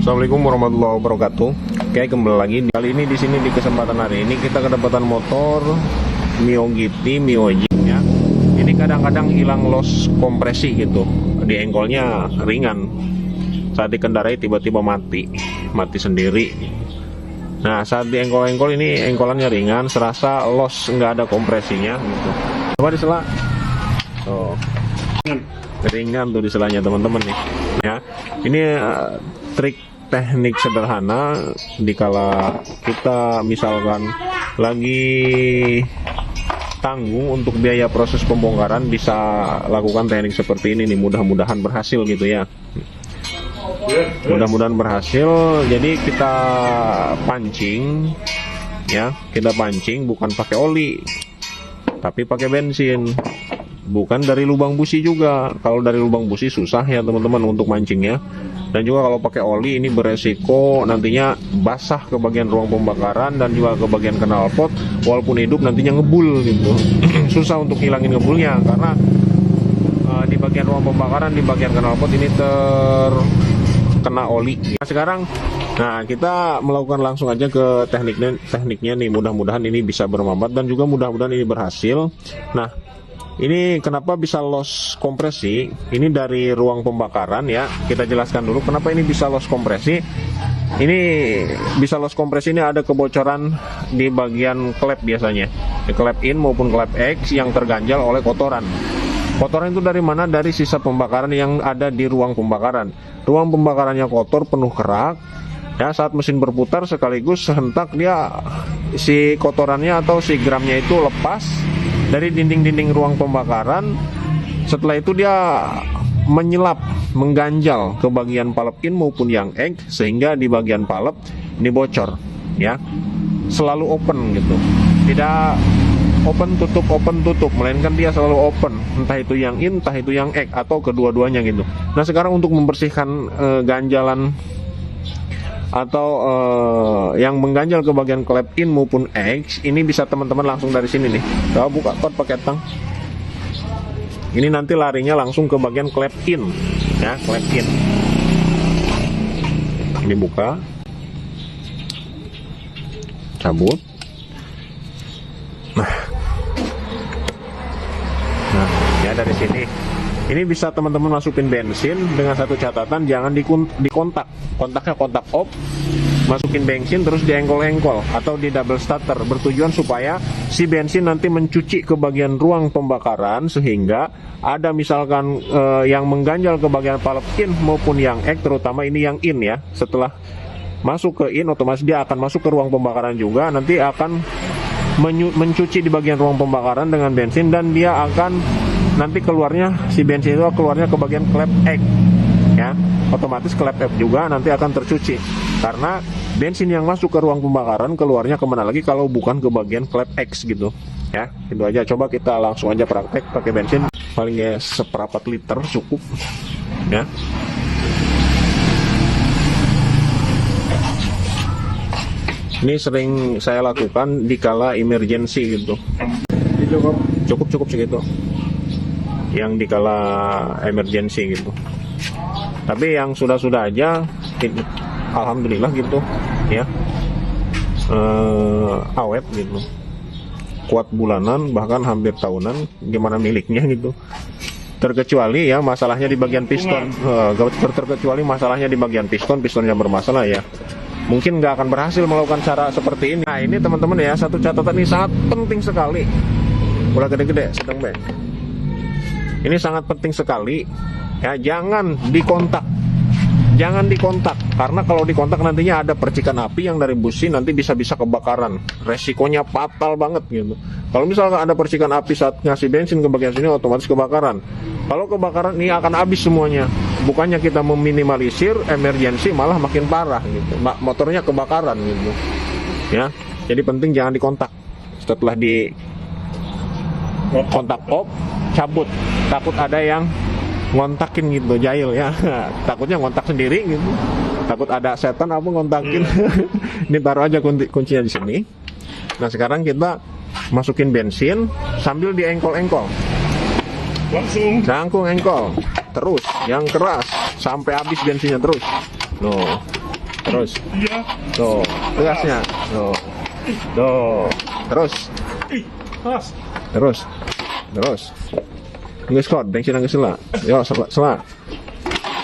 Assalamualaikum warahmatullahi wabarakatuh. Oke, kembali lagi. Kali ini di sini di kesempatan hari ini kita kedapatan motor Mio GT, Mio Jeep ya. Ini kadang-kadang hilang loss kompresi gitu. Di engkolnya ringan. Saat dikendarai tiba-tiba mati sendiri. Nah, saat di engkol-engkol ini engkolannya ringan, serasa loss nggak ada kompresinya gitu. Coba disela. Oh. Ringan tuh diselanya teman-teman nih. Ya. Ini trik teknik sederhana dikala kita misalkan lagi tanggung untuk biaya proses pembongkaran, bisa lakukan teknik seperti ini nih. Mudah-mudahan berhasil gitu ya. Mudah-mudahan berhasil. Jadi kita pancing ya, kita pancing bukan pakai oli tapi pakai bensin, bukan dari lubang busi juga. Kalau dari lubang busi susah ya teman-teman untuk mancingnya. Dan juga kalau pakai oli ini beresiko nantinya basah ke bagian ruang pembakaran dan juga ke bagian knalpot, walaupun hidup nantinya ngebul gitu. Susah untuk hilangin ngebulnya karena di bagian ruang pembakaran, di bagian knalpot ini terkena oli. Nah, sekarang kita melakukan langsung aja ke tekniknya nih. Mudah-mudahan ini bisa bermanfaat dan juga mudah-mudahan ini berhasil. Nah, ini kenapa bisa loss kompresi? Ini dari ruang pembakaran ya. Kita jelaskan dulu kenapa ini bisa loss kompresi. Ini bisa loss kompresi, ini ada kebocoran di bagian klep biasanya. Di klep in maupun klep X yang terganjal oleh kotoran. Kotoran itu dari mana? Dari sisa pembakaran yang ada di ruang pembakaran. Ruang pembakarannya kotor, penuh kerak. Ya, saat mesin berputar sekaligus sehentak dia si kotorannya atau si gramnya itu lepas dari dinding-dinding ruang pembakaran. Setelah itu dia menyelap, mengganjal ke bagian palep in maupun yang X, sehingga di bagian palep ini bocor ya. Selalu open gitu. Tidak open tutup, melainkan dia selalu open, entah itu yang in, entah itu yang X atau kedua-duanya gitu. Nah, sekarang untuk membersihkan ganjalan atau yang mengganjal ke bagian klep in maupun X, ini bisa teman-teman langsung dari sini nih. Coba buka kot pakai tang. Ini nanti larinya langsung ke bagian klep in ya, klep in. Ini buka, cabut. Nah, ya dari sini. Ini bisa teman-teman masukin bensin dengan satu catatan, jangan dikontak. Kontaknya kontak off. Masukin bensin terus di engkol-engkol atau di double starter, bertujuan supaya si bensin nanti mencuci ke bagian ruang pembakaran, sehingga ada misalkan yang mengganjal ke bagian palep in maupun yang X, terutama ini yang in ya. Setelah masuk ke in, otomatis dia akan masuk ke ruang pembakaran juga, nanti akan mencuci di bagian ruang pembakaran dengan bensin, dan dia akan nanti keluarnya, si bensin itu keluarnya ke bagian klep X ya. Otomatis klep F juga nanti akan tercuci, karena bensin yang masuk ke ruang pembakaran keluarnya kemana lagi kalau bukan ke bagian klep X gitu ya. Itu aja. Coba kita langsung aja praktek pakai bensin, paling ya seperempat liter cukup ya. Ini sering saya lakukan di kala emergency gitu. Cukup segitu. Yang dikala emergency gitu. Tapi yang sudah aja alhamdulillah gitu ya, awet gitu, kuat bulanan bahkan hampir tahunan, gimana miliknya gitu. Terkecuali ya masalahnya di bagian piston, terkecuali masalahnya di bagian pistonnya bermasalah ya, mungkin nggak akan berhasil melakukan cara seperti ini. Nah, ini teman-teman ya, satu catatan ini sangat penting sekali. Udah gede-gede sedang be. Ini sangat penting sekali ya, jangan dikontak. Jangan dikontak, karena kalau dikontak nantinya ada percikan api yang dari busi, nanti bisa-bisa kebakaran. Resikonya fatal banget gitu. Kalau misalkan ada percikan api saat ngasih bensin ke bagian sini, otomatis kebakaran. Kalau kebakaran ini akan habis semuanya. Bukannya kita meminimalisir emergensi, malah makin parah gitu. Motornya kebakaran gitu. Ya, jadi penting jangan dikontak. Setelah di kontak off, cabut. Takut ada yang ngontakin gitu, jahil ya. Takutnya ngontak sendiri gitu. Takut ada setan apa ngontakin. Ini taruh aja kuncinya di sini. Nah, sekarang kita masukin bensin sambil di engkol-engkol. Langsung engkol. Terus yang keras sampai habis bensinnya terus. Loh. Terus. Tuh, tegasnya. Tuh. Tuh. Terus. Terus. Terus. Nggak skot, bensin nggak sela. Yo, sela.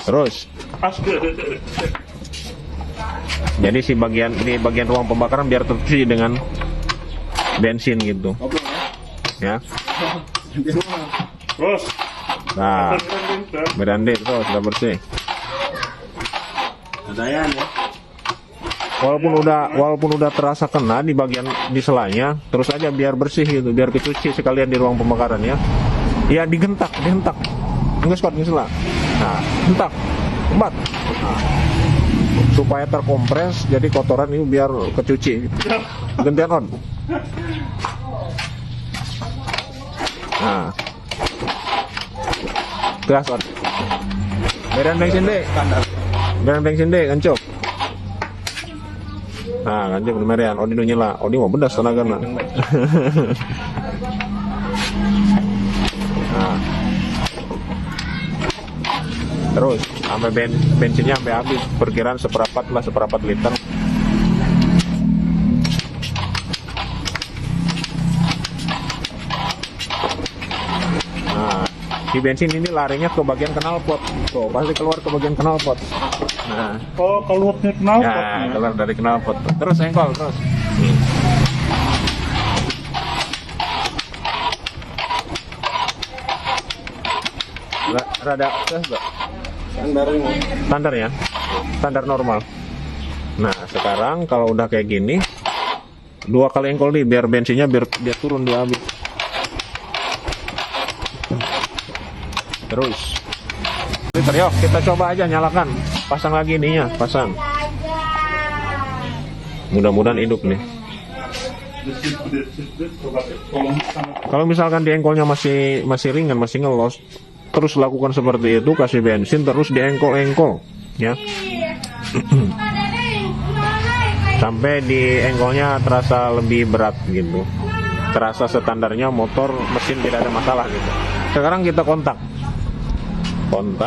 Terus. Jadi si bagian ini bagian ruang pembakaran biar tercuci dengan bensin gitu. Ya. Terus. Nah, berandai terus sudah bersih. Adaan ya. Walaupun udah terasa kena di bagian di selanya, terus aja biar bersih gitu, biar kecuci sekalian di ruang pembakaran ya. Ya digentak. Enggak skot nggak sela. Nah, hentak, embat. Nah, supaya terkompres, jadi kotoran ini biar kecuci. Gantian on. Nah, gas on. Beran bensin deh. Beran bensin deh, kancok. Nah, kancok beneran. Odi nu nyela. Odi mau bedas tenagana. Nah. Terus sampai bensinnya sampai habis. Perkiraan seperempat liter. Nah, si bensin ini larinya ke bagian knalpot. Tuh, pasti keluar ke bagian knalpot. Nah, Oh, keluarnya kenal. ya, keluar dari knalpot. Terus engkol, terus. Rada enggak? Standar ya? Standar normal. Nah, sekarang kalau udah kayak gini, 2 kali engkol nih biar bensinnya biar turun dia habis. Terus. Liter, yuk kita coba aja nyalakan. Pasang lagi ininya, pasang. Mudah-mudahan hidup nih. Kalau misalkan di engkolnya masih ringan, masih ngelos, terus lakukan seperti itu, kasih bensin terus di engkol ya. Sampai di engkolnya terasa lebih berat gitu. Terasa standarnya motor mesin tidak ada masalah gitu. Sekarang kita kontak on.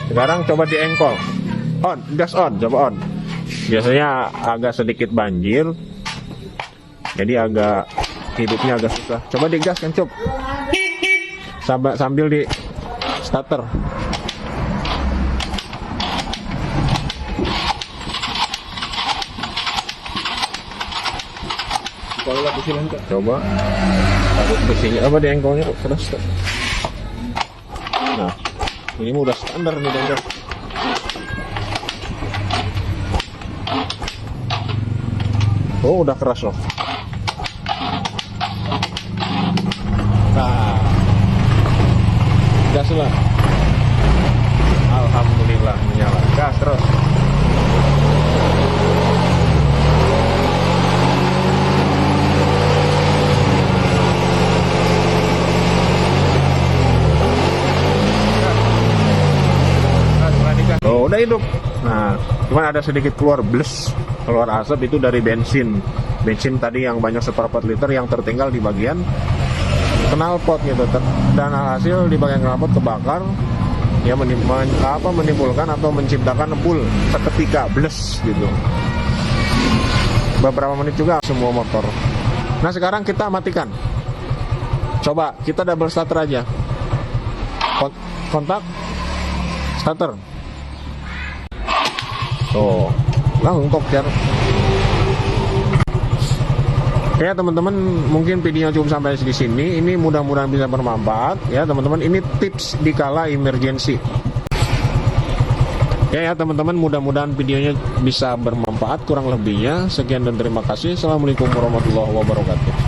Sekarang coba di engkol. On, gas on, coba on. Biasanya agak sedikit banjir, jadi agak hidupnya agak susah. Coba digas kan, Cup. Sambil di starter. Coba. Takut besinya apa di engkolnya keras. Nah, ini udah standar nih, Dong. Oh, udah keras loh. Nah, gas lah. Alhamdulillah menyala. Gas terus. Oh, udah hidup. Nah, cuman ada sedikit keluar asap itu dari bensin tadi yang banyak 1/4 liter yang tertinggal di bagian knalpot gitu, dan hasil di bagian knalpot kebakar ya, menimbulkan atau menciptakan embul seketika bles gitu, beberapa menit juga semua motor. Nah, sekarang kita matikan, coba kita double starter aja, kontak starter. Tuh, langsung tokcer. Oke ya teman-teman, mungkin videonya cukup sampai di sini. Ini mudah-mudahan bisa bermanfaat ya teman-teman. Ini tips di kala emergency. Ya teman-teman, mudah-mudahan videonya bisa bermanfaat. Kurang lebihnya sekian dan terima kasih. Assalamualaikum warahmatullahi wabarakatuh.